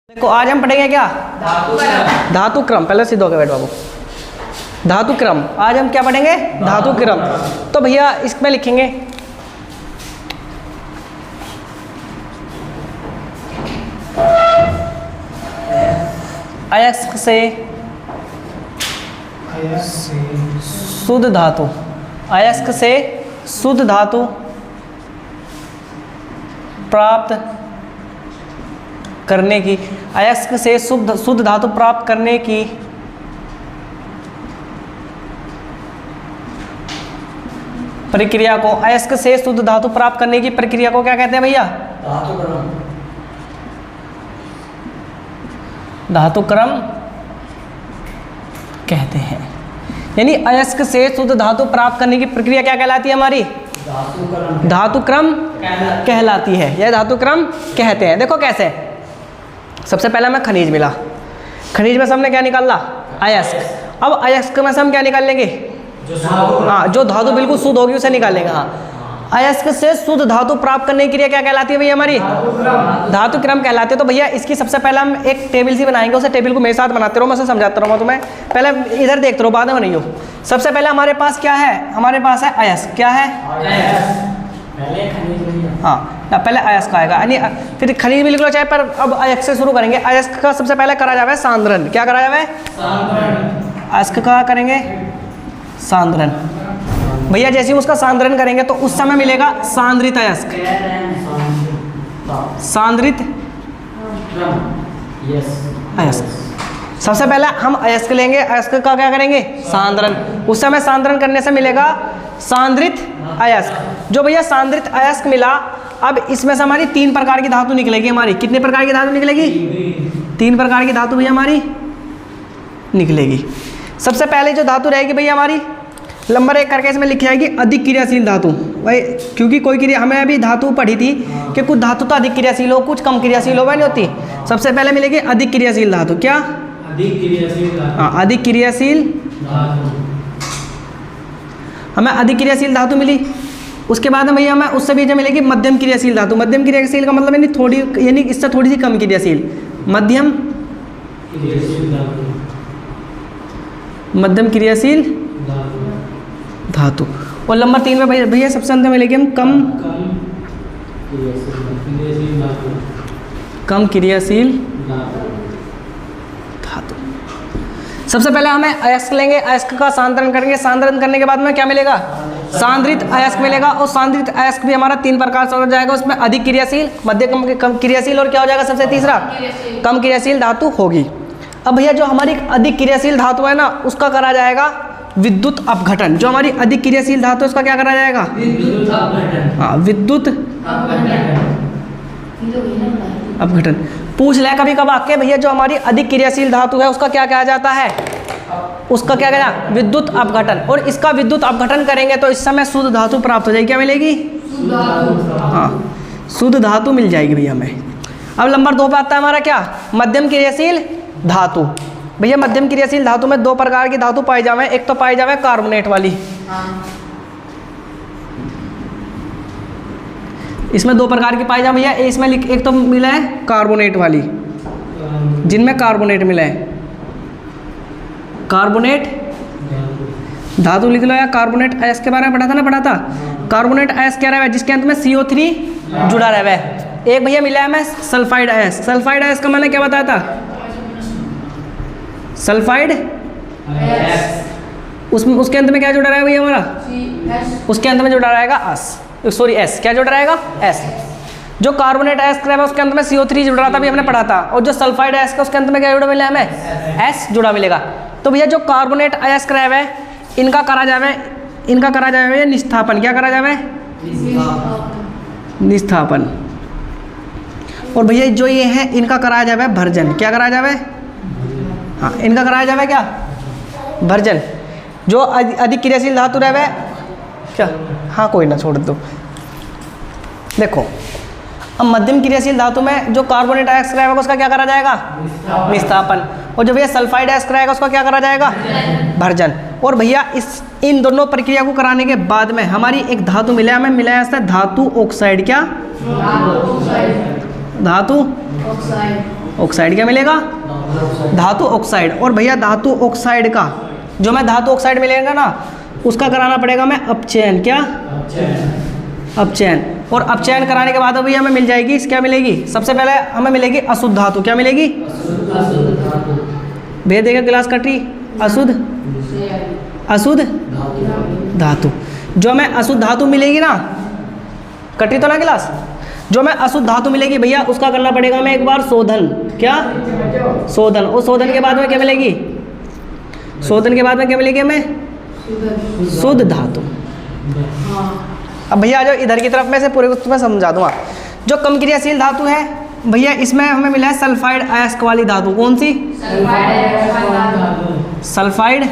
देखो आज हम पढ़ेंगे क्या? धातु क्रम। पहले सीधे होके बैठ बाबू। धातु क्रम। आज हम क्या पढ़ेंगे? धातु क्रम। तो भैया इसमें लिखेंगे अयस्क से शुद्ध धातु। अयस्क से शुद्ध धातु प्राप्त करने की, अयस्क से शुद्ध धातु प्राप्त करने की प्रक्रिया को, अयस्क से शुद्ध धातु प्राप्त करने की प्रक्रिया को क्या कहते हैं भैया? धातु क्रम कहते हैं। यानी अयस्क से शुद्ध धातु प्राप्त करने की प्रक्रिया क्या कहलाती है हमारी? धातु क्रम कहलाती है, यह धातु क्रम कहते हैं। देखो कैसे, सबसे पहले हमें खनिज मिला, खनिज में से हमने क्या निकाला? अयस्क। अब अयस्क में से हम क्या निकाल लेंगे? हाँ, जो धातु बिल्कुल शुद्ध होगी उसे निकालेंगे। हाँ, अयस्क से शुद्ध धातु प्राप्त करने की क्रिया क्या कहलाती है भैया हमारी? धातु क्रम कहलाती है। तो भैया इसकी सबसे पहले हम एक टेबल सी बनाएंगे, उसे टेबल को मेरे साथ बनाते रहो, मैं उसे समझाता रहूँगा तुम्हें। पहले इधर देखते रहो, बाद में बनाइयो। सबसे पहले हमारे पास क्या है? हमारे पास है अयस्क। क्या है? हाँ, पहले अयस्क आएगा, यानी फिर खनिज भी लिख लो चाहे, पर अब अयस्क से शुरू करेंगे। अयस्क का सबसे पहले करा जावे सांद्रण। क्या करा जावे? अयस्क का करेंगे सांद्रण। भैया जैसे ही उसका सांद्रण करेंगे तो उस समय मिलेगा सांद्रित अयस्क। सांद्रित अयस्क। सबसे पहले हम अयस्क लेंगे, अयस्क का क्या करेंगे? सांद्रण। उस समय सांद्रण करने से मिलेगा सांद्रित अयस्क। जो भैया सांद्रित अयस्क मिला, अब इसमें से हमारी 3 प्रकार की धातु निकलेगी हमारी। कितने प्रकार की धातु निकलेगी? 3 प्रकार की धातु भैया हमारी निकलेगी। सबसे पहले जो धातु रहेगी भैया हमारी, नंबर 1 करके इसमें लिखी जाएगी अधिक क्रियाशील धातु। भाई क्योंकि कोई क्रिया, हमें अभी धातु पढ़ी थी कि कुछ धातु तो अधिक क्रियाशील हो, कुछ कम क्रियाशील हो, नहीं होती। सबसे पहले मिलेगी अधिक क्रियाशील धातु। क्या? अधिक क्रियाशील धातु। हाँ, अधिक क्रियाशील धातु। हमें अधिक क्रियाशील धातु मिली। उसके बाद में भैया हमें उससे भी जो मिलेगी मध्यम क्रियाशील धातु। मध्यम क्रियाशील का मतलब यानी थोड़ी, यानी इससे थोड़ी सी कम क्रियाशील, मध्यम क्रियाशील धातु। और नंबर 3 में भैया सबसे अंत में मिलेगी हम कम क्रियाशील धातु। सबसे पहले हमें अयस्क लेंगे, अयस्क का सांद्रण करेंगे। सांद्रण करने के बाद में क्या मिलेगा? सांद्रित अयस्क मिलेगा। और सांद्रित अयस्क भी हमारा 3 प्रकार से हो जाएगा। उसमें अधिक क्रियाशील, मध्यम कम क्रियाशील, और क्या हो जाएगा सबसे तीसरा? कम क्रियाशील धातु होगी। अब भैया जो हमारी अधिक क्रियाशील धातु है ना, उसका करा जाएगा विद्युत अपघटन। जो हमारी अधिक क्रियाशील धातु है उसका क्या करा जाएगा? हाँ, विद्युत अपघटन। पूछ ले कभी कभार के भैया जो हमारी अधिक क्रियाशील धातु है उसका क्या कहा जाता है? उसका क्या कहना? विद्युत अपघटन। और इसका विद्युत अपघटन करेंगे तो इस समय शुद्ध धातु प्राप्त हो जाएगी। क्या मिलेगी? हाँ, शुद्ध धातु मिल जाएगी भैया हमें। अब नंबर 2 पे आता है हमारा क्या? मध्यम क्रियाशील धातु। भैया मध्यम क्रियाशील धातु में 2 प्रकार की धातु पाई जावे। एक तो पाई जावे कार्बोनेट वाली। इसमें 2 प्रकार की पाई जावे भैया। इसमें एक तो मिला है कार्बोनेट वाली, जिनमें कार्बोनेट मिला है। कार्बोनेट धातु लिख लो या कार्बोनेट अयस्क के बारे में पढ़ा था। कार्बोनेट अयस्क क्या रहा है? जिसके अंत में CO3 जुड़ा रहा है। एक भैया मिला है हमें सल्फाइड अयस्क। सल्फाइड अयस्क का मैंने क्या बताया था? सल्फाइड उसके अंत में क्या जुड़ा रहेगा भैया हमारा? उसके अंत में जुड़ा रहेगा एस। क्या जुड़ा रहेगा? एस। जो कार्बोनेट अयस्क है उसके अंत में CO3 जुड़ रहा था, भी हमने पढ़ा था। और जो सल्फाइड अयस्क है उसके अंत में क्या जुड़ा मिला हमें? एस जुड़ा मिलेगा। तो भैया जो कार्बोनेट अयस्क है इनका करा जावे निस्थापन। क्या करा जावे? निस्थापन। और भैया जो ये है इनका कराया जावे भर्जन। क्या कराया जावे? हाँ, इनका कराया जावे क्या? भर्जन। जो अधिक क्रियाशील धातु रहे क्या? हाँ, कोई ना, छोड़ दो। देखो अब मध्यम क्रियाशील धातु में जो कार्बोनेट अयस्क रहेगा उसका क्या करा जाएगा? निस्थापन। और जो भैया सल्फाइड अयस्क रहेगा उसका क्या करा जाएगा? भर्जन। और भैया इन दोनों प्रक्रिया को कराने के बाद में हमारी एक धातु मिला, हमें मिला है धातु ऑक्साइड। क्या? धातु ऑक्साइड क्या मिलेगा? धातु ऑक्साइड। और भैया धातु ऑक्साइड का जो मैं धातु ऑक्साइड मिलेगा ना, उसका कराना पड़ेगा मैं अपचयन। क्या? अपचयन। और अपचयन कराने के बाद भैया हमें मिल जाएगी, क्या मिलेगी? सबसे पहले हमें मिलेगी अशुद्ध धातु। क्या मिलेगी? भैया देखा गिलास कट रही, अशुद्ध धातु। जो हमें अशुद्ध धातु मिलेगी ना, कटी तो ना गिलास, जो हमें अशुद्ध धातु मिलेगी भैया उसका करना पड़ेगा हमें एक बार शोधन। क्या? शोधन। और शोधन के बाद में क्या मिलेगी? शोधन के बाद में क्या मिलेगी हमें? शुद्ध धातु। अब भैया आ जाओ इधर की तरफ में से पूरे को तुम्हें समझा दूंगा। जो कम क्रियाशील धातु है भैया, इसमें हमें मिला है सल्फाइड अयस्क वाली धातु। कौन सी? सल्फाइड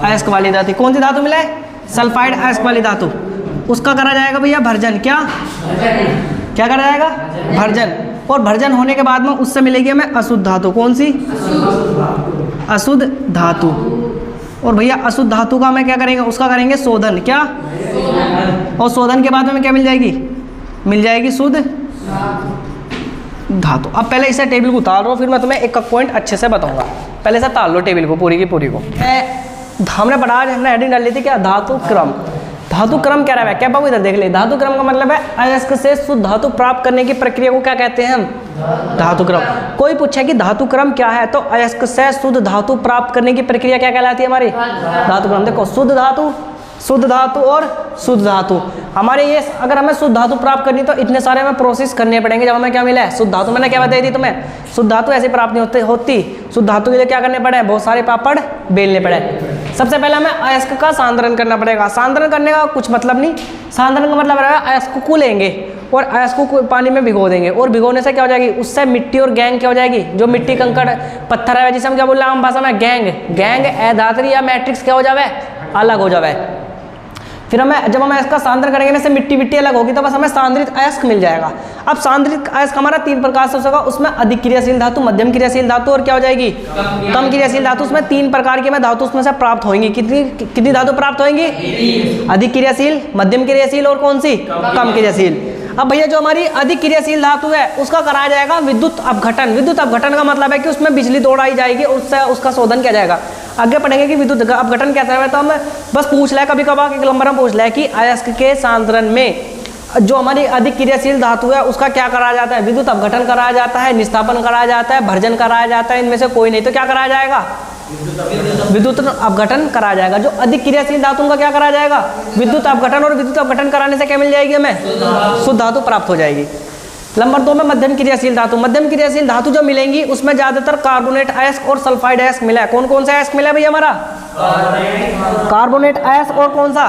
अयस्क वाली धातु। कौन सी धातु मिला है? सल्फाइड अयस्क वाली धातु। उसका करा जाएगा भैया भर्जन। क्या? क्या करा जाएगा? भर्जन। और भर्जन होने के बाद में उससे मिलेगी हमें अशुद्ध धातु। कौन सी? अशुद्ध धातु। और भैया अशुद्ध धातु का हमें क्या करेंगे? उसका करेंगे शोधन। क्या? और शोधन के बाद में क्या मिल जाएगी? मिल जाएगी शुद्ध धातु। अब पहले इसे टेबल को उतार लो, फिर मैं तुम्हें एक पॉइंट अच्छे से बताऊंगा। पहले से ताल लो टेबल को पूरी की पूरी को। हमने पढ़ा, हमने हेडिंग डाल ली थी क्या? धातु क्रम। धातु क्रम क्या रहा है? क्या बाबू इधर देख ले। धातु क्रम का मतलब है अयस्क से शुद्ध धातु प्राप्त करने की प्रक्रिया को क्या कहते हैं हम? धातु क्रम। कोई पूछे कि धातु क्रम क्या है, तो अयस्क से शुद्ध धातु प्राप्त करने की प्रक्रिया क्या कहलाती है हमारी? धातु क्रम। देखो शुद्ध धातु, शुद्ध धातु और शुद्ध धातु। हमारे ये अगर हमें शुद्ध धातु प्राप्त करनी तो इतने सारे हमें प्रोसेस करने पड़ेंगे। जब हमें क्या मिला है? शुद्ध धातु। मैंने क्या बताई थी तुम्हें? शुद्ध धातु ऐसे प्राप्त नहीं होती। शुद्ध धातु के लिए क्या करने पड़े? बहुत सारे पापड़ बेलने पड़े। सबसे पहले हमें अयस्क का सांद्रण करना पड़ेगा। सांद्रण करने का कुछ मतलब नहीं, सांद्रण का मतलब है अयस्क को लेंगे और अयस्क को पानी में भिगो देंगे। और भिगोने से क्या हो जाएगी? उससे मिट्टी और गैंग क्या हो जाएगी? जो मिट्टी कंकड़ पत्थर है जिसे हम क्या बोल रहे हैं आम भाषा में? गैंग। गैंग अधात्री या मैट्रिक्स क्या हो जावे? अलग हो जावे। फिर हमें जब हम इसका सांद्रण करेंगे ना, से मिट्टी मिट्टी अलग होगी, तो बस हमें सांद्रित अयस्क मिल जाएगा। अब सांद्रित अयस्क हमारा 3 प्रकार से हो सकेगा। उसमें अधिक क्रियाशील धातु, मध्यम क्रियाशील धातु और क्या हो जाएगी? कम क्रियाशील धातु। उसमें 3 प्रकार की हमें धातु उसमें से प्राप्त होंगी। कितनी धातु प्राप्त होंगी? अधिक क्रियाशील, मध्यम क्रियाशील और कौन सी? कम क्रियाशील। अब भैया जो हमारी अधिक क्रियाशील धातु है उसका कराया जाएगा विद्युत अपघटन। विद्युत अपघटन का मतलब है कि उसमें बिजली दौड़ाई जाएगी और उससे उसका शोधन किया जाएगा। आगे पढ़ेंगे कि विद्युत अपघटन कैसा है, तो हम बस पूछ ले कभी कभार एक नंबर में पूछ ले कि अयस्क के सांद्रण में जो हमारी अधिक क्रियाशील धातु है उसका क्या कराया जाता है? विद्युत अपघटन कराया जाता है, निस्तापन कराया जाता है, भर्जन कराया जाता है। इनमें से कोई नहीं तो क्या कराया जाएगा? विद्युत अपघटन कराया जाएगा। जो अधिक क्रियाशील धातु का क्या कराया जाएगा? विद्युत अपघटन। और विद्युत अपघटन कराने से क्या मिल जाएगी हमें? शुद्ध धातु प्राप्त हो जाएगी। नंबर 2 में मध्यम क्रियाशील धातु। मध्यम क्रियाशील धातु जो मिलेंगी उसमें ज्यादातर कार्बोनेट अयस्क और सल्फाइड अयस्क मिला है। कौन कौन सा अयस्क मिला है भैया हमारा? कार्बोनेट अयस्क और कौन सा?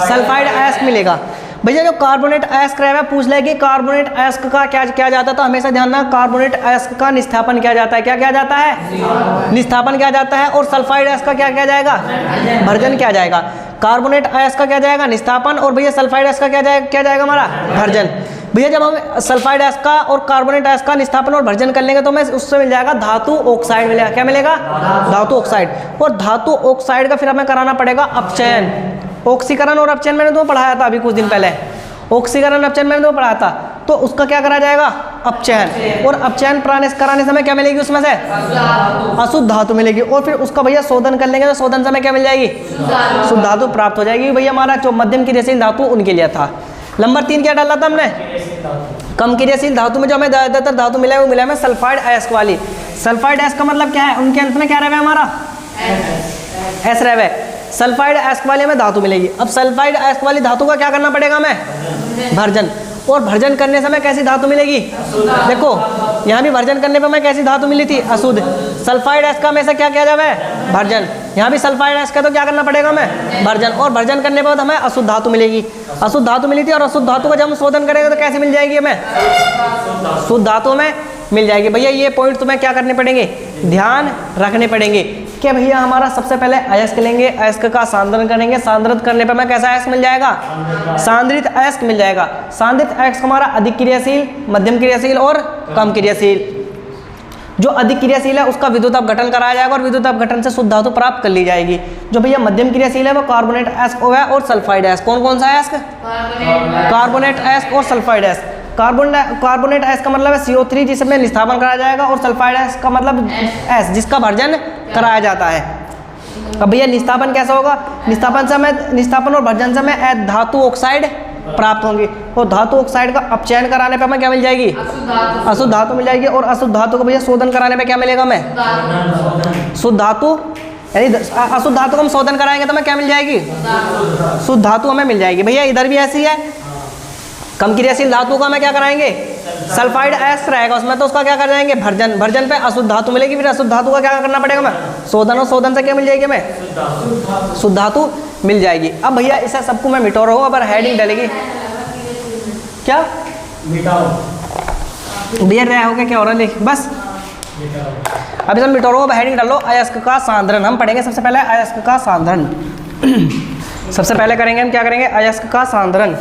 सल्फाइड अयस्क मिलेगा। भैया जो कार्बोनेट अयस्क रहा है पूछ ले कि कार्बोनेट अयस्क का क्या किया जाता है, तो हमेशा ध्यान रखना कार्बोनेट अयस्क का निस्थापन किया जाता है। क्या किया जाता है? निस्थापन किया जाता है। और सल्फाइड अयस्क का क्या किया जाएगा? भर्जन किया जाएगा। कार्बोनेट अयस्क का क्या जाएगा? निस्थापन। और भैया सल्फाइड अयस्क का क्या जाएगा हमारा? भर्जन। भैया जब हम सल्फाइड अयस्क का और कार्बोनेट अयस्क का निस्थापन और भर्जन कर लेंगे तो हमें उससे मिल जाएगा धातु ऑक्साइड मिलेगा। क्या मिलेगा? धातु ऑक्साइड। और धातु ऑक्साइड का फिर हमें कराना पड़ेगा अपचयन। ऑक्सीकरण और अपचयन मैंने तुम्हें पढ़ाया था अभी कुछ दिन पहले। ऑक्सीकरण अपचयन मैंने तुम्हें पढ़ाया था, तो उसका क्या करा जाएगा? अपचयन। और अपचयन कराने से हमें क्या मिलेगी? उसमें से अशुद्ध धातु मिलेगी। और फिर उसका भैया शोधन कर लेंगे तो शोधन से हमें क्या मिल जाएगी? शुद्ध धातु प्राप्त हो जाएगी। भैया हमारा जो मध्यम क्रियाशील धातु उनके लिए था। नंबर 3 क्या डाला था हमने? कम क्रियाशील धातु में जो हमें ज्यादातर धातु मिला है वो मिला है सल्फाइड अयस्क वाली। सल्फाइड अयस्क का मतलब क्या है? उनके अंत में क्या रहे हमारा? एस रहे। सल्फाइड अयस्क वाली हमें धातु मिलेगी। अब सल्फाइड अयस्क वाली धातु का क्या करना पड़ेगा हमें? भर्जन। और भर्जन करने से हमें कैसी धातु मिलेगी? देखो यहाँ भी भर्जन करने पे हमें कैसी धातु मिली थी? अशुद्ध। सल्फाइड अयस्क का हमेशा क्या किया जाए? भर्जन। यहाँ भी सल्फाइड अयस्क का तो क्या करना पड़ेगा हमें? भर्जन। और भर्जन करने के बाद हमें अशुद्ध धातु मिलेगी। अशुद्ध धातु मिली थी और अशुद्ध धातु का जब हम शोधन करेंगे तो कैसे मिल जाएगी हमें? शुद्ध धातु में मिल जाएगी। भैया ये पॉइंट तुम्हें क्या करने पड़ेंगे? ध्यान रखने पड़ेंगे कि भैया हमारा सबसे पहले अयस्क लेंगे, अयस्क का सांद्रण करेंगे। सांद्रित करने पर हमें कैसा अयस्क मिल जाएगा? सांद्रित अयस्क मिल जाएगा। सांद्रित अयस्क हमारा अधिक क्रियाशील, मध्यम क्रियाशील और कम क्रियाशील। जो अधिक क्रियाशील है उसका विद्युत अपघटन कराया जाएगा और विद्युत अपघटन से शुद्ध धातु प्राप्त कर ली जाएगी। जो भैया मध्यम क्रियाशील है वो कार्बोनेट अयस्क है और सल्फाइड अयस्क। कौन कौन सा अयस्क? कार्बोनेट अयस्क और सल्फाइड अयस्क। कार्बोनेट अयस्क का मतलब है CO3 जिसमें निस्तापन कराया जाएगा, और सल्फाइड अयस्क का मतलब S जिसका भर्जन कराया जाता है। अब भैया निस्तापन कैसा होगा? निस्तापन और भर्जन समय धातु ऑक्साइड प्राप्त होंगे, और धातु ऑक्साइड का अपचयन कराने पे हमें क्या मिल जाएगी? अशुद्ध धातु मिल जाएगी, और अशुद्ध धातु को भैया शोधन कराने पे क्या मिलेगा हमें? शुद्ध धातु, यानी अशुद्ध धातु को हम शोधन कराएंगे तो हमें क्या मिल जाएगी? शुद्ध धातु हमें मिल जाएगी। भैया इधर भी ऐसी है, कम क्रियाशील धातु का हमें क्या कराएंगे? सल्फाइड अयस्क रहेगा उसमें, तो उसका क्या कर जाएंगे? भर्जन। भर्जन पे अशुद्ध धातु मिलेगी, फिर अशुद्ध धातु का क्या करना पड़ेगा हमें? शोधन, और शोधन से क्या मिल जाएगी हमें? शुद्ध धातु मिल जाएगी। अब भैया इसे सबको मैं मिटा रहा हूँ, अब हेडिंग डलेगी क्या? भैया रह हो गया क्या हो रहा है? लिख बस अभी सब मिटा रहा हूँ, अब हेडिंग डालो अयस्क का सांद्रण। हम पढ़ेंगे सबसे पहले अयस्क का सांद्रण। सबसे पहले करेंगे हम क्या करेंगे? अयस्क का सांद्रण।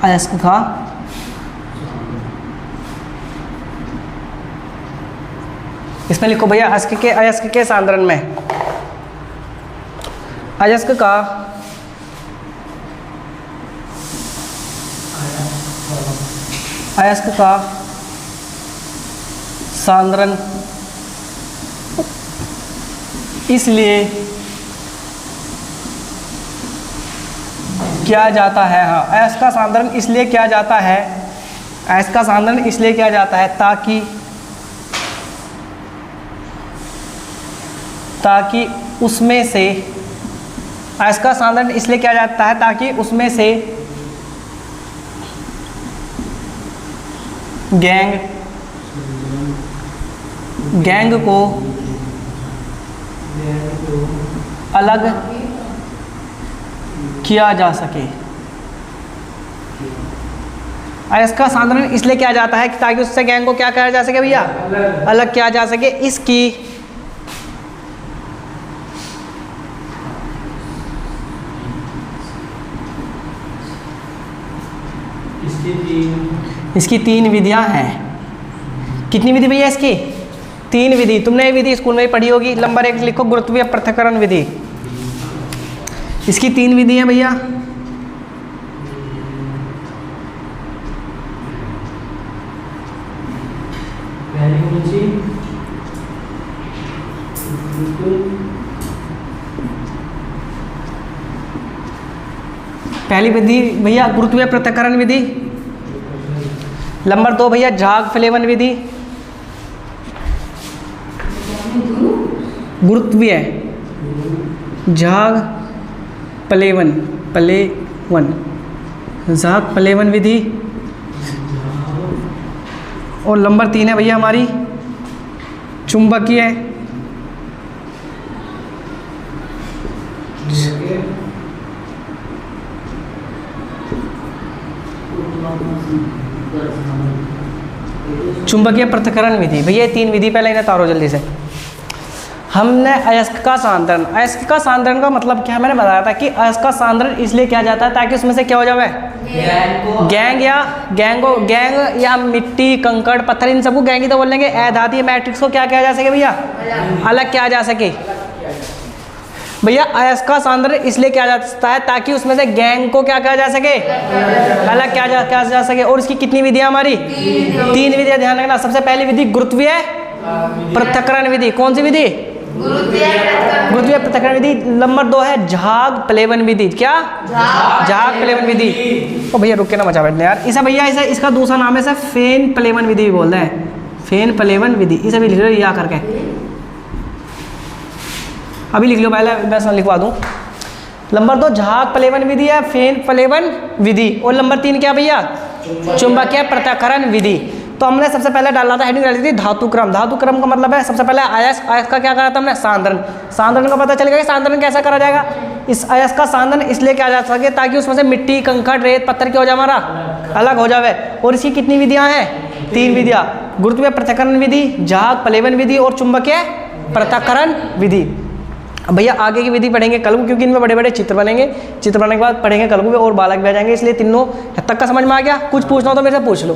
अयस्क का इसमें लिखो भैया अयस्क के सांद्रण में अयस्क का सांद्रण इसलिए किया जाता है। हाँ, अयस्क का सांद्रण इसलिए किया जाता है, अयस्क का सांद्रण इसलिए किया जाता है ताकि उसमें से अयस्क का सांद्रण इसलिए किया जाता है ताकि उसमें से गैंग को अलग किया जा सके। अयस्क का सांद्रण इसलिए किया जाता है कि ताकि उससे गैंग को क्या किया जा सके भैया? अलग किया जा सके। इसकी 3 विधियां हैं। कितनी विधि भैया इसकी? 3 विधि। तुमने ये विधि स्कूल में ही पढ़ी होगी। नंबर 1 लिखो गुरुत्वीय पृथक्करण विधि। इसकी 3 विधि हैं भैया। पहली विधि भैया गुरुत्वीय पृथक्करण विधि। नंबर 2 भैया झाग प्लेवन विधि। गुरुत्वीय झाग प्लेवन झाग प्लेवन विधि। और नंबर 3 है भैया हमारी चुंबकीय पृथक्करण विधि। भैया 3 विधि पहले इन्हें तारो जल्दी से। हमने अयस्क का सांद्रण, अयस्क का सांद्रण का मतलब क्या मैंने बताया था कि अयस्क का सांद्रण इसलिए किया जाता है ताकि उसमें से क्या हो जाए? गैंग या मिट्टी, कंकड़, पत्थर, इन सबको गैंग ही तो बोल लेंगे। अधातीय मैट्रिक्स को क्या किया जा सके भैया? अलग किया जा सके। भैया अयस्क का सांद्रण इसलिए किया जाता है ताकि उसमें से गैंग को क्या किया जा सके? अलग किया जा सके। और इसकी कितनी विधियां हमारी? 3 विधियां, ध्यान रखना। सबसे पहली विधि गुरुत्वीय पृथक्करण विधि। कौन सी विधि? गुरुत्वीय पृथक्करण विधि। नंबर 2 है झाग प्लेवन विधि। क्या? झाग प्लेवन विधि। ओ भैया रुक के ना मचा बैठने यार। इसे भैया इसका दूसरा नाम है फेन प्लेवन विधि भी बोलते हैं। फेन प्लेवन विधि, इसे भी लिख लो या करके। अभी लिख लो, पहले मैं लिखवा दूं। नंबर 2 झाग प्लेवन विधि है, फेन प्लेवन विधि। और नंबर 3 क्या भैया? चुंबकीय पृथक्करण विधि। तो हमने सबसे पहले डाला था, हेडिंग डाली थी धातुक्रम। धातुक्रम का मतलब है सबसे पहले अयस्क का क्या करा था हमने? सांद्रण। सांद्रण का पता चलेगा कि सांद्रण कैसा करा जाएगा। इस अयस्क का सांद्रण इसलिए किया जा सके ताकि उसमें से मिट्टी, कंकड़, रेत, पत्थर क्या हो जाए? हमारा अलग हो जाए। और इसकी कितनी विधियां हैं? 3 विधियां। गुरुत्वीय पृथक्करण विधि, झाग प्लेवन विधि और चुंबकीय पृथक्करण विधि। अब भैया आगे की विधि पढ़ेंगे कल को, क्योंकि इनमें बड़े बड़े चित्र बनेंगे। चित्र बनने के बाद पढ़ेंगे कल को और बालक भी आ जाएंगे, इसलिए तीनों तक का समझ में आ गया। कुछ पूछना हो तो मेरे से पूछ लो।